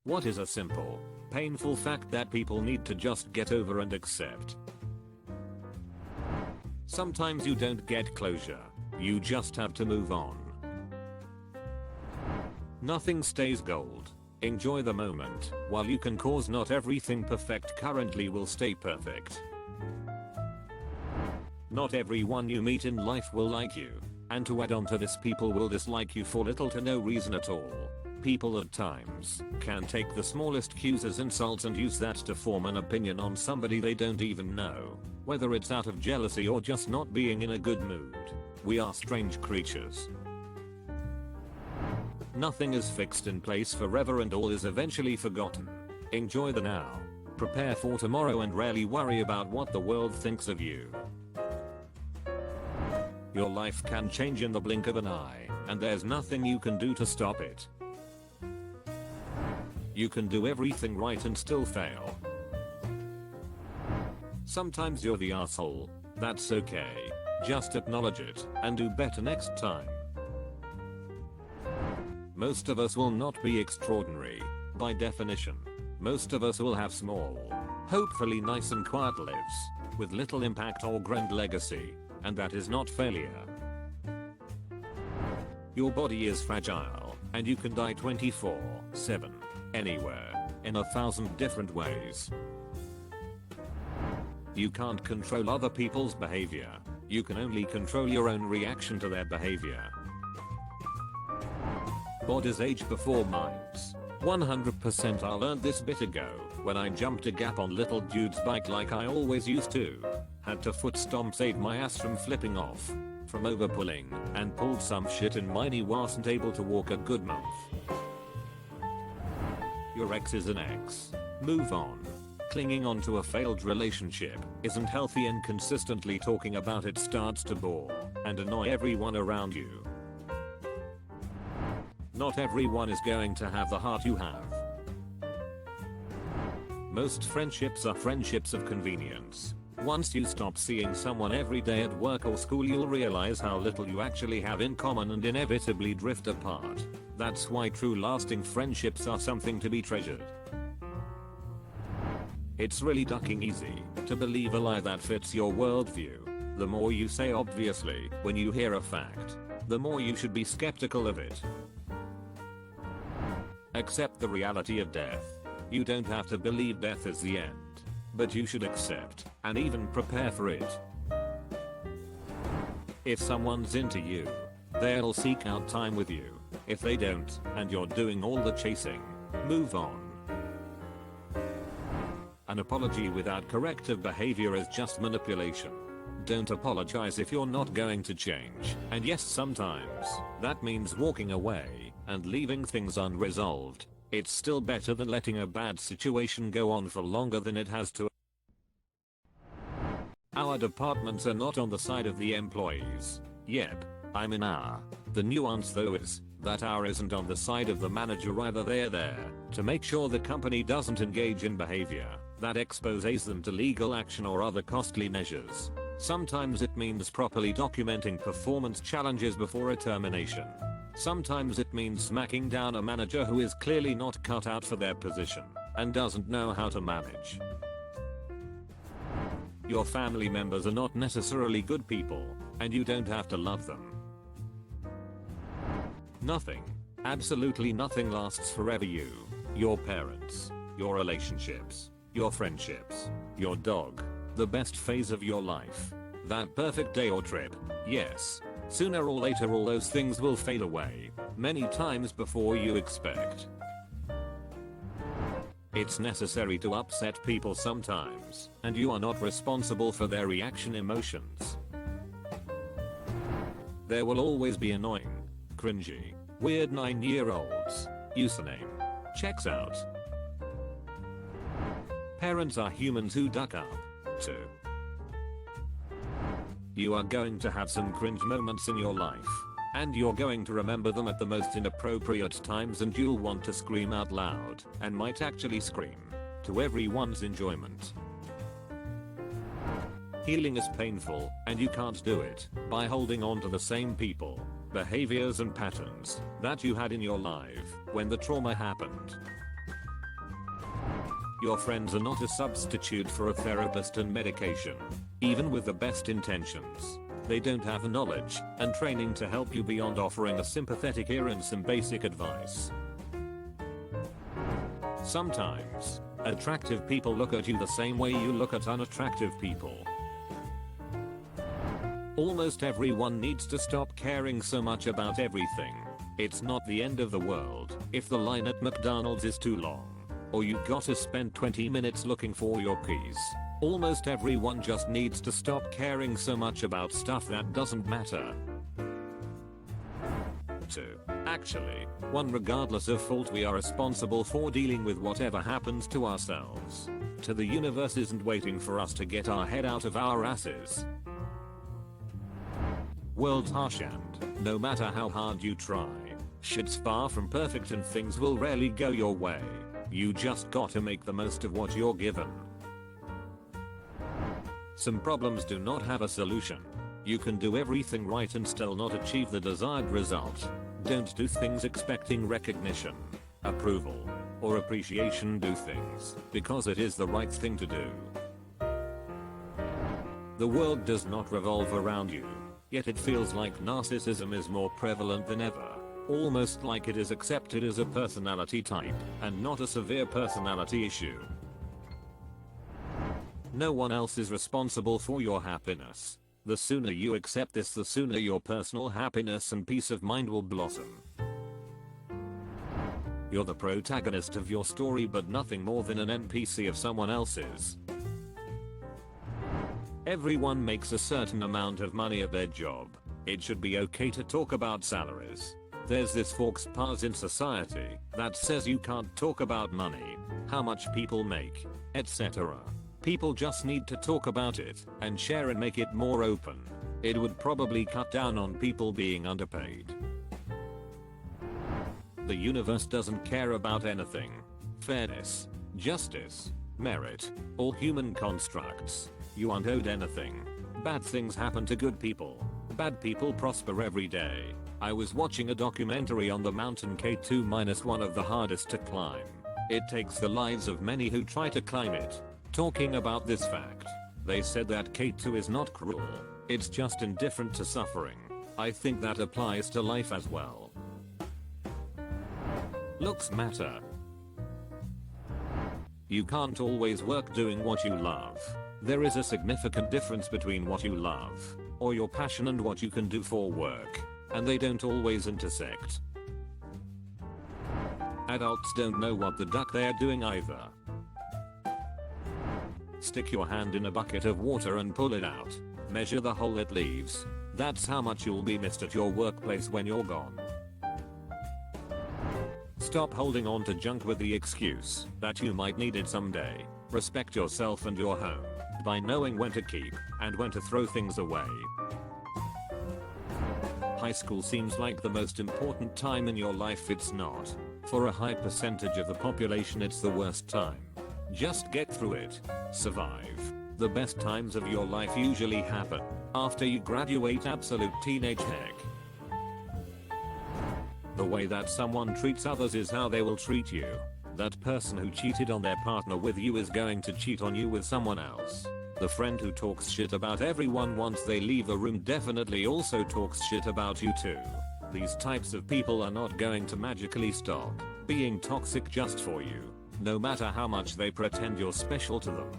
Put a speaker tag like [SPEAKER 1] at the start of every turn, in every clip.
[SPEAKER 1] What is a simple, painful fact that people need to just get over and accept? Sometimes you don't get closure. You just have to move on. Nothing stays gold. Enjoy the moment while you can, cause not everything perfect currently will stay perfect. Not everyone you meet in life will like you. And to add on to this, people will dislike you for little to no reason at all. People at times can take the smallest cues as insults and use that to form an opinion on somebody they don't even know, whether it's out of jealousy or just not being in a good mood. We are strange creatures. Nothing is fixed in place forever and all is eventually forgotten. Enjoy the now. Prepare for tomorrow and rarely worry about what the world thinks of you. Your life can change in the blink of an eye, and there's nothing you can do to stop it. You can do everything right and still fail. Sometimes you're the asshole. That's okay. Just acknowledge it and do better next time. Most of us will not be extraordinary. By definition, most of us will have small, hopefully nice and quiet lives, with little impact or grand legacy, and that is not failure. Your body is fragile, and you can die 24/7, anywhere, in 1,000 different ways. You can't control other people's behavior. You can only control your own reaction to their behavior. Bodies age before minds. 100% I learned this bit ago when I jumped a gap on little dude's bike like I always used to. Had to foot stomp save my ass from flipping off, from over pulling, and pulled some shit and my knee wasn't able to walk a good month. Your ex is an ex. Move on. Clinging on to a failed relationship isn't healthy and consistently talking about it starts to bore and annoy everyone around you. Not everyone is going to have the heart you have. Most friendships are friendships of convenience. Once you stop seeing someone every day at work or school, you'll realize how little you actually have in common and inevitably drift apart. That's why true lasting friendships are something to be treasured. It's really ducking easy to believe a lie that fits your worldview. The more you say obviously when you hear a fact, the more you should be skeptical of it. Accept the reality of death. You don't have to believe death is the end, but you should accept and even prepare for it. If someone's into you, they'll seek out time with you. If they don't, and you're doing all the chasing, move on. An apology without corrective behavior is just manipulation. Don't apologize if you're not going to change. And yes, sometimes that means walking away and leaving things unresolved. It's still better than letting a bad situation go on for longer than it has to. Our departments are not on the side of the employees. Yep, I'm in our. The nuance though is that our isn't on the side of the manager either. They're there to make sure the company doesn't engage in behavior that exposes them to legal action or other costly measures. Sometimes it means properly documenting performance challenges before a termination. Sometimes it means smacking down a manager who is clearly not cut out for their position and doesn't know how to manage. Your family members are not necessarily good people, and you don't have to love them. Nothing, absolutely nothing lasts forever. You, your parents, your relationships, your friendships, your dog, the best phase of your life, that perfect day or trip. Yes, sooner or later all those things will fade away, many times before you expect. It's necessary to upset people sometimes, and you are not responsible for their reaction emotions. There will always be annoying, cringy, weird 9-year-olds. Username checks out. Parents are humans who duck up, too. You are going to have some cringe moments in your life, and you're going to remember them at the most inappropriate times, and you'll want to scream out loud, and might actually scream, to everyone's enjoyment. Healing is painful, and you can't do it by holding on to the same people, behaviors and patterns that you had in your life when the trauma happened. Your friends are not a substitute for a therapist and medication. Even with the best intentions, they don't have the knowledge and training to help you beyond offering a sympathetic ear and some basic advice. Sometimes, attractive people look at you the same way you look at unattractive people. Almost everyone needs to stop caring so much about everything. It's not the end of the world if the line at McDonald's is too long, or you gotta spend 20 minutes looking for your keys. Almost everyone just needs to stop caring so much about stuff that doesn't matter. 2. Actually, 1. Regardless of fault, we are responsible for dealing with whatever happens to ourselves. To the universe isn't waiting for us to get our head out of our asses. World's harsh and, no matter how hard you try, shit's far from perfect and things will rarely go your way. You just gotta make the most of what you're given. Some problems do not have a solution. You can do everything right and still not achieve the desired result. Don't do things expecting recognition, approval, or appreciation. Do things because it is the right thing to do. The world does not revolve around you, yet it feels like narcissism is more prevalent than ever. Almost like it is accepted as a personality type and not a severe personality issue. No one else is responsible for your happiness. The sooner you accept this, the sooner your personal happiness and peace of mind will blossom. You're the protagonist of your story, but nothing more than an NPC of someone else's. Everyone makes a certain amount of money at their job. It should be okay to talk about salaries. There's this faux pas in society that says you can't talk about money, how much people make, etc. People just need to talk about it and share and make it more open. It would probably cut down on people being underpaid. The universe doesn't care about anything. Fairness, justice, merit, or human constructs. You aren't owed anything. Bad things happen to good people. Bad people prosper every day. I was watching a documentary on the mountain K2-, one of the hardest to climb. It takes the lives of many who try to climb it. Talking about this fact, they said that K2 is not cruel, it's just indifferent to suffering. I think that applies to life as well. Looks matter. You can't always work doing what you love. There is a significant difference between what you love, or your passion, and what you can do for work, and they don't always intersect. Adults don't know what the duck they're doing either. Stick your hand in a bucket of water and pull it out. Measure the hole it leaves. That's how much you'll be missed at your workplace when you're gone. Stop holding on to junk with the excuse that you might need it someday. Respect yourself and your home by knowing when to keep and when to throw things away. High school seems like the most important time in your life. It's not. For a high percentage of the population, it's the worst time. Just get through it. Survive. The best times of your life usually happen after you graduate. Absolute teenage heck. The way that someone treats others is how they will treat you. That person who cheated on their partner with you is going to cheat on you with someone else. The friend who talks shit about everyone once they leave the room definitely also talks shit about you too. These types of people are not going to magically stop being toxic just for you, no matter how much they pretend you're special to them.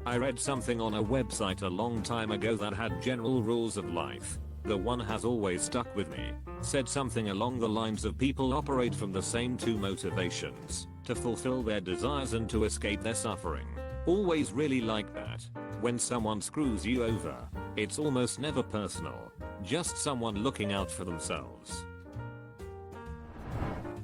[SPEAKER 1] I read something on a website a long time ago that had general rules of life. The one has always stuck with me. Said something along the lines of people operate from the same two motivations: to fulfill their desires and to escape their suffering. Always really like that. When someone screws you over, it's almost never personal, just someone looking out for themselves.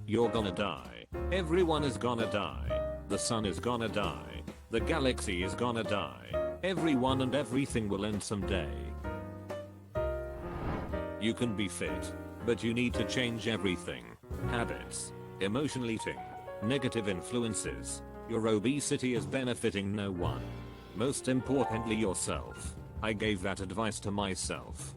[SPEAKER 1] You're gonna die. Everyone is gonna die. The sun is gonna die. The galaxy is gonna die. Everyone and everything will end someday. You can be fit, but you need to change everything. Habits, emotional eating, negative influences. Your obesity is benefiting no one. Most importantly, yourself. I gave that advice to myself.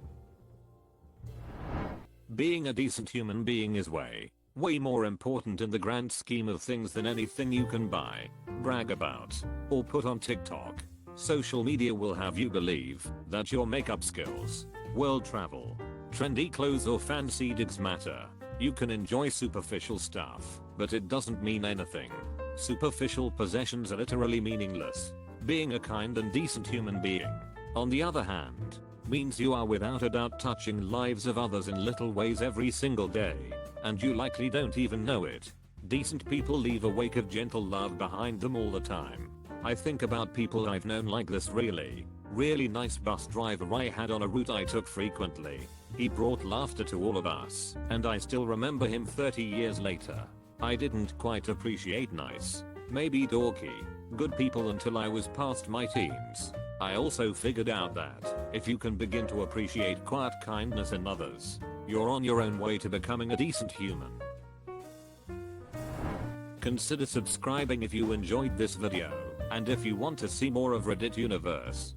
[SPEAKER 1] Being a decent human being is way Way more important in the grand scheme of things than anything you can buy, brag about, or put on TikTok. Social media will have you believe that your makeup skills, world travel, trendy clothes or fancy digs matter. You can enjoy superficial stuff, but it doesn't mean anything. Superficial possessions are literally meaningless. Being a kind and decent human being, on the other hand, means you are without a doubt touching lives of others in little ways every single day, and you likely don't even know it. Decent people leave a wake of gentle love behind them all the time. I think about people I've known like this really nice bus driver I had on a route I took frequently. He brought laughter to all of us, and I still remember him 30 years later. I didn't quite appreciate nice, maybe dorky, good people until I was past my teens. I also figured out that if you can begin to appreciate quiet kindness in others, you're on your own way to becoming a decent human. Consider subscribing if you enjoyed this video, and if you want to see more of Reddit Universe,